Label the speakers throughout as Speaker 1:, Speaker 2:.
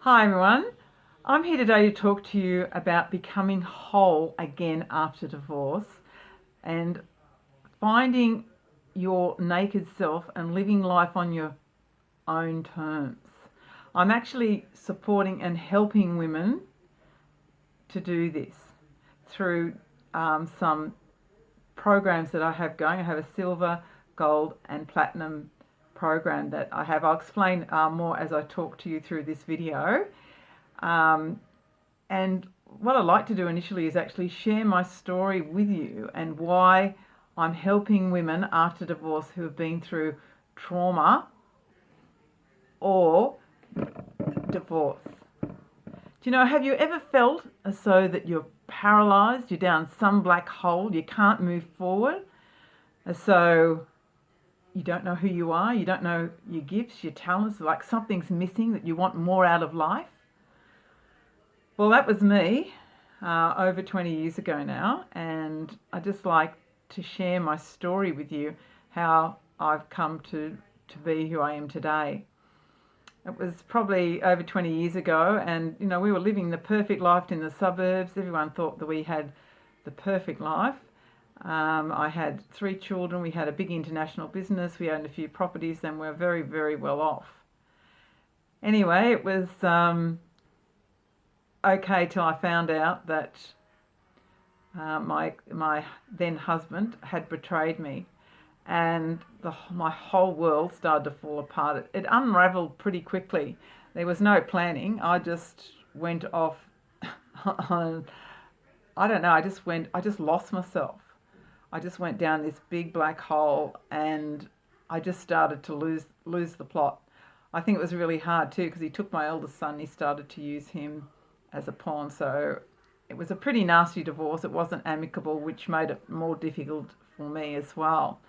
Speaker 1: Hi everyone, I'm here today to talk to you about becoming whole again after divorce and finding your naked self and living life on your own terms. I'm actually supporting and helping women to do this through some programs that I have going. I have a silver, gold, and platinum program that I have. I'll explain more as I talk to you through this video. Um, And what I'd like to do initially is actually share my story with you and why I'm helping women after divorce who have been through trauma or divorce. Have you ever felt as though that you're paralyzed, you're down some black hole, you can't move forward, as though you don't know who you are, you don't know your gifts, your talents, like something's missing, that you want more out of life? Well, that was me over 20 years ago now, and I just like to share my story with you, how I've come to be who I am today. It was probably over 20 years ago, and we were living the perfect life in the suburbs. Everyone thought that we had the perfect life. I had 3 children, we had a big international business, we owned a few properties, and we were very, very well off. Anyway, it was okay till I found out that my then husband had betrayed me, and my whole world started to fall apart. It unravelled pretty quickly. There was no planning. I just went off on, I don't know. I just lost myself. I just went down this big black hole, and I just started to lose the plot. I think it was really hard too because he took my eldest son. He started to use him as a pawn. So it was a pretty nasty divorce. It wasn't amicable, which made it more difficult for me as well.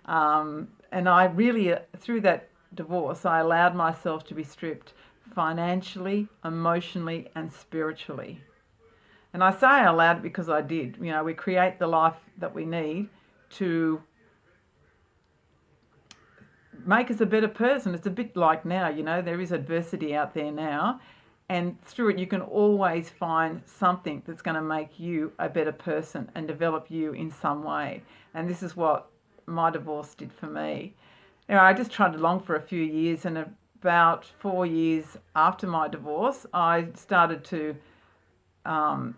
Speaker 1: And I really, through that divorce, I allowed myself to be stripped financially, emotionally, and spiritually. And I say I allowed it because I did. We create the life that we need to make us a better person. It's a bit like now, there is adversity out there now, and through it you can always find something that's going to make you a better person and develop you in some way. And this is what my divorce did for me. I just trudged along for a few years, and about 4 years after my divorce, I started um,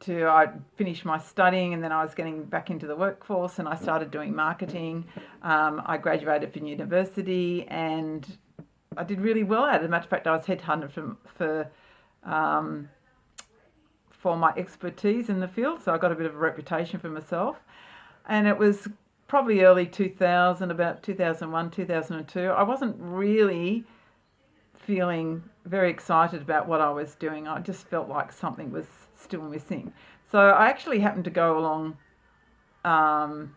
Speaker 1: I finished my studying, and then I was getting back into the workforce, and I started doing marketing. I graduated from university, and I did really well at it. As a matter of fact, I was headhunted for my expertise in the field, so I got a bit of a reputation for myself. And it was probably early 2000, about 2001, 2002. I wasn't really feeling very excited about what I was doing. I just felt like something was still missing. So I actually happened to go along to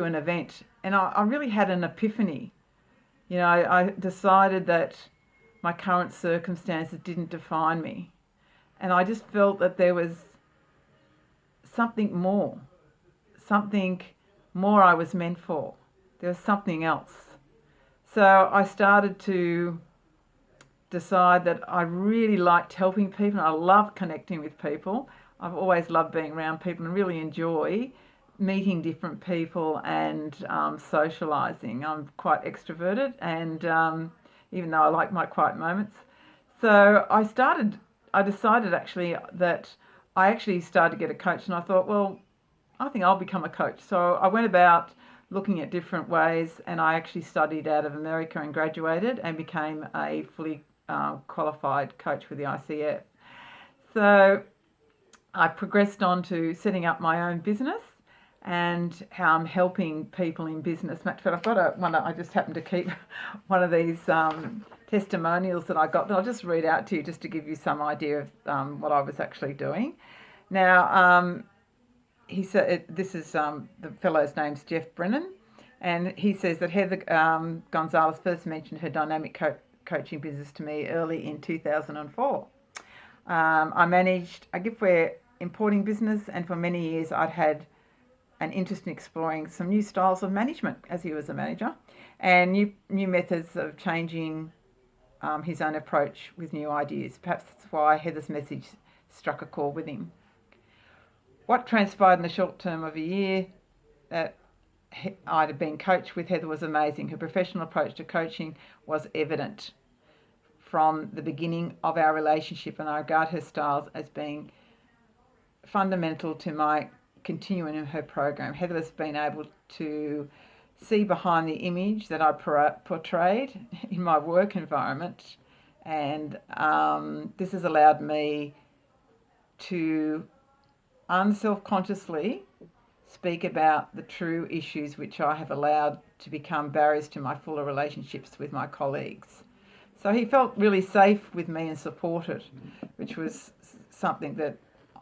Speaker 1: an event, and I really had an epiphany. I decided that my current circumstances didn't define me, and I just felt that there was something more, something more I was meant for. There was something else. So I started to decide that I really liked helping people. I love connecting with people. I've always loved being around people and really enjoy meeting different people and socialising. I'm quite extroverted, and even though I like my quiet moments. So I decided actually that I actually started to get a coach, and I thought, well, I think I'll become a coach. So I went about looking at different ways, and I actually studied out of America and graduated and became a fully qualified coach with the ICF. So I progressed on to setting up my own business and how I'm helping people in business. Matter of fact, I've got one. I just happen to keep one of these testimonials that I got that I'll just read out to you just to give you some idea of what I was actually doing. Now, he said this is the fellow's name's Jeff Brennan, and he says that Heather Gonzalez first mentioned her dynamic coaching business to me early in 2004. I managed a giftware importing business, and for many years I'd had an interest in exploring some new styles of management as he was a manager, and new methods of changing his own approach with new ideas. Perhaps that's why Heather's message struck a chord with him. What transpired in the short term of a year that I'd have been coached with Heather was amazing. Her professional approach to coaching was evident from the beginning of our relationship, and I regard her styles as being fundamental to my continuing in her program. Heather has been able to see behind the image that I portrayed in my work environment, and this has allowed me to unselfconsciously speak about the true issues which I have allowed to become barriers to my fuller relationships with my colleagues. So he felt really safe with me and supported, which was something that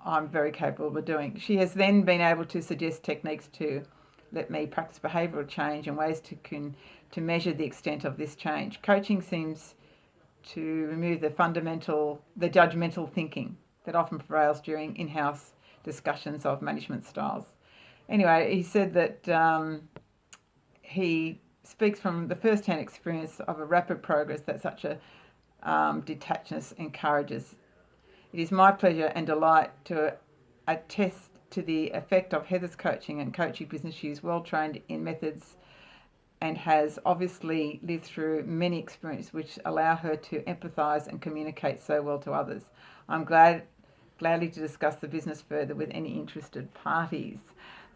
Speaker 1: I'm very capable of doing. She has then been able to suggest techniques to let me practice behavioural change and ways to measure the extent of this change. Coaching seems to remove the judgmental thinking that often prevails during in-house discussions of management styles. Anyway, he said that he speaks from the first-hand experience of a rapid progress that such a detachedness encourages. It is my pleasure and delight to attest to the effect of Heather's coaching and coaching business. She is well trained in methods and has obviously lived through many experiences which allow her to empathise and communicate so well to others. I'm gladly to discuss the business further with any interested parties.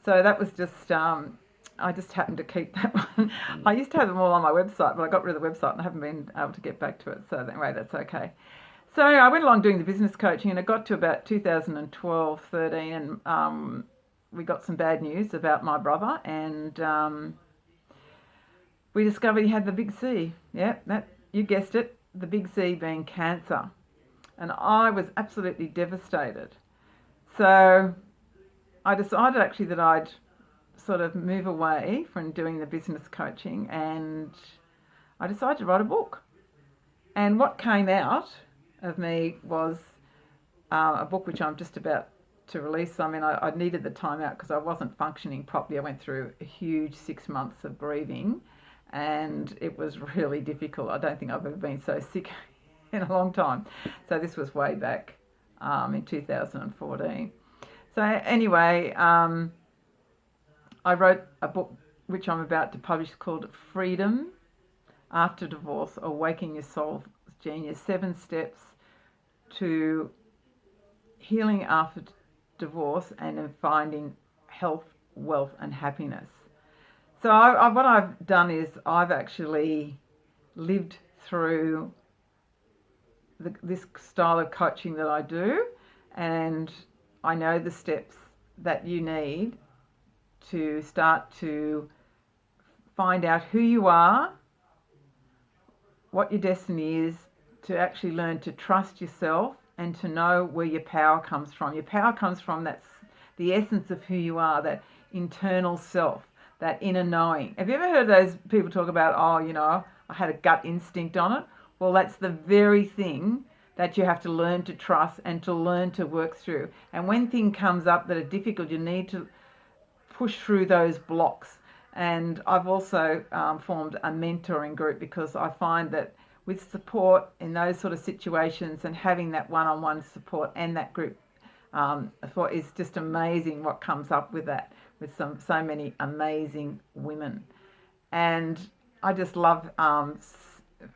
Speaker 1: So that was just, I just happened to keep that one. I used to have them all on my website, but I got rid of the website and I haven't been able to get back to it. So anyway, that's okay. So I went along doing the business coaching, and it got to about 2012, 13, and we got some bad news about my brother, and we discovered he had the big C. Yeah, you guessed it, the big C being cancer. And I was absolutely devastated. So I decided actually that I'd sort of move away from doing the business coaching, and I decided to write a book. And what came out of me was a book which I'm just about to release. I mean, I needed the time out because I wasn't functioning properly. I went through a huge 6 months of grieving, and it was really difficult. I don't think I've ever been so sick in a long time. So this was way back in 2014. So anyway, I wrote a book which I'm about to publish called Freedom After Divorce: Awakening Your Soul's Genius, 7 Steps to Healing After Divorce and in Finding Health, Wealth and Happiness. So what I've done is I've actually lived through this style of coaching that I do, and I know the steps that you need to start to find out who you are, what your destiny is, to actually learn to trust yourself and to know where your power comes from. Your power comes from that's the essence of who you are, that internal self, that inner knowing. Have you ever heard those people talk about, I had a gut instinct on it? Well, that's the very thing that you have to learn to trust and to learn to work through. And when things comes up that are difficult, you need to push through those blocks. And I've also formed a mentoring group because I find that with support in those sort of situations and having that one-on-one support and that group support is just amazing what comes up with that, with so many amazing women. And I just love,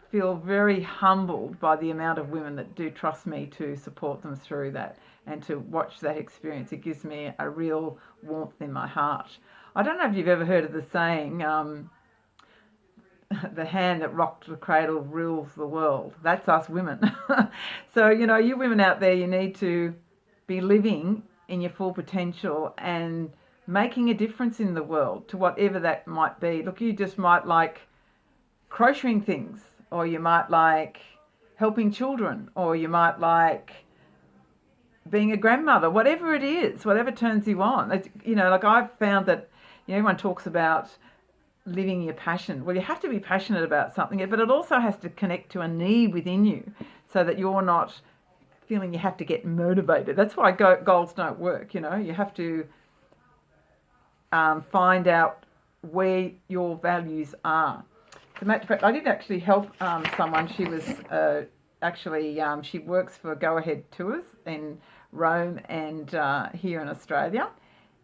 Speaker 1: feel very humbled by the amount of women that do trust me to support them through that and to watch that experience. It gives me a real warmth in my heart. I don't know if you've ever heard of the saying, the hand that rocked the cradle rules the world. That's us women. So, you women out there, you need to be living in your full potential and making a difference in the world to whatever that might be. Look, you just might like crocheting things, or you might like helping children, or you might like being a grandmother, whatever it is, whatever turns you on. Like I've found that, everyone talks about living your passion. Well, you have to be passionate about something, but it also has to connect to a need within you so that you're not feeling you have to get motivated. That's why goals don't work. You have to find out where your values are. a matter of fact, I did actually help someone. She was she works for Go Ahead Tours in Rome and here in Australia.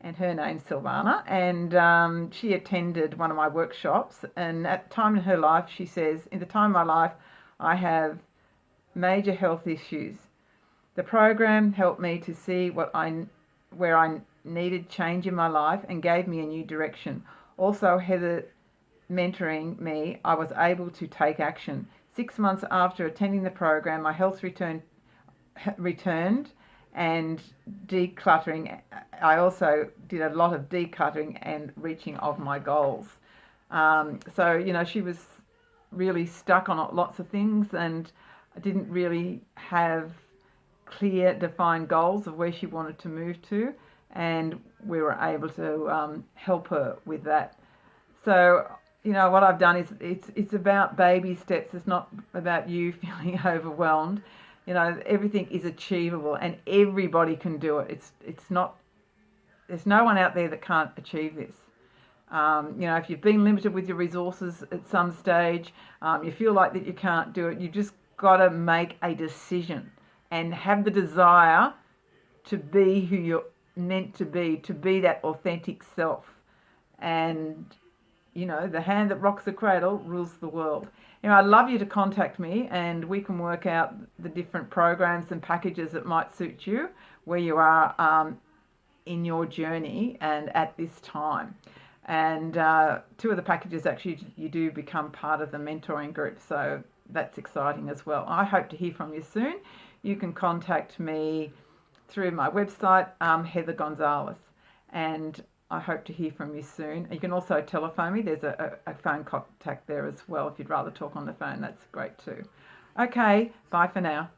Speaker 1: And her name's Silvana. And she attended one of my workshops. And at the time in her life, she says, in the time of my life, I have major health issues. The program helped me to see where I needed change in my life and gave me a new direction. Also, Heather mentoring me, I was able to take action. 6 months after attending the program, my health returned and decluttering. I also did a lot of decluttering and reaching of my goals. So, you know, she was really stuck on lots of things and didn't really have clear, defined goals of where she wanted to move to. And we were able to help her with that. So, you know, what I've done is it's about baby steps. It's not about you feeling overwhelmed. You know, everything is achievable and everybody can do it. It's not, there's no one out there that can't achieve this. You know, if you've been limited with your resources at some stage, you feel like that you can't do it, you just got to make a decision and have the desire to be who you're meant to be that authentic self. And, you know, the hand that rocks the cradle rules the world. You know, I'd love you to contact me and we can work out the different programs and packages that might suit you where you are in your journey and at this time. And 2 of the packages, actually, you do become part of the mentoring group. So that's exciting as well. I hope to hear from you soon. You can contact me through my website, Heather Gonzalez. And I hope to hear from you soon. You can also telephone me. There's a phone contact there as well. If you'd rather talk on the phone, that's great too. Okay, bye for now.